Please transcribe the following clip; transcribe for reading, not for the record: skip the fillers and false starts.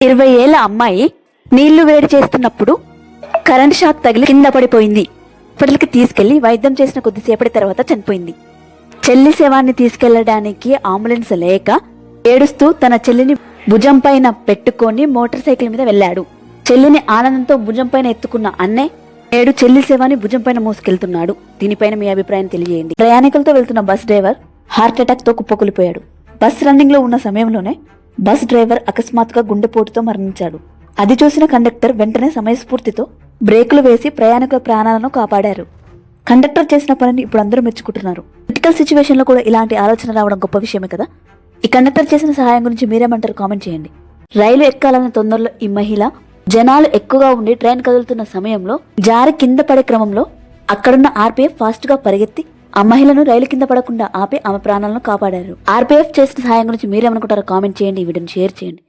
20 ఏళ్ల అమ్మాయి నీళ్లు వేడి చేస్తున్నప్పుడు కరెంట్ షాక్ తగిలి కింద పడిపోయింది. హాస్పిటల్కి తీసుకెళ్లి వైద్యం చేసిన కొద్దిసేపటి తర్వాత చనిపోయింది. చెల్లి శవాన్ని తీసుకెళ్లడానికి అంబులెన్స్ లేక ఏడుస్తూ తన చెల్లిని భుజం పైన పెట్టుకొని మోటార్ సైకిల్ మీద వెళ్లాడు. చెల్లిని ఆనందంతో భుజం పైన ఎత్తుకున్న అన్నే నేడు చెల్లి శవాన్ని భుజం పైన మోసుకెళ్తున్నాడు. దీనిపైన మీ అభిప్రాయం తెలియజేయండి. ప్రయాణికులతో వెళ్తున్న బస్ డ్రైవర్ హార్ట్ అటాక్ తో కుప్పకూలిపోయాడు. బస్ రన్నింగ్ లో ఉన్న సమయంలోనే బస్ డ్రైవర్ అకస్మాత్తుగా గుండెపోటుతో మరణించాడు. అది చూసిన కండక్టర్ వెంటనే సమయస్ఫూర్తితో బ్రేకులు వేసి ప్రయాణికుల ప్రాణాలను కాపాడారు. కండక్టర్ చేసిన పనిని ఇప్పుడు అందరూ మెచ్చుకుంటున్నారు. క్రిటికల్ సిచ్యువేషన్ లో కూడా ఇలాంటి ఆలోచన రావడం గొప్ప విషయమే కదా. ఈ కండక్టర్ చేసిన సహాయం గురించి మీరేమంటారు? కామెంట్ చేయండి. రైలు ఎక్కాలన్న తొందరలో ఈ మహిళ జనాలు ఎక్కువగా ఉండి ట్రైన్ కదులుతున్న సమయంలో జారి కింద పడే క్రమంలో అక్కడున్న ఆర్పీఎఫ్ ఫాస్ట్ గా పరిగెత్తి ఆ మహిళను రైలు కింద పడకుండా ఆపి ఆమె ప్రాణాలను కాపాడారు. ఆర్పీఎఫ్ చేసిన సహాయం గురించి మీరేమనుకుంటారో కామెంట్ చేయండి. ఈ వీడియోని షేర్ చేయండి.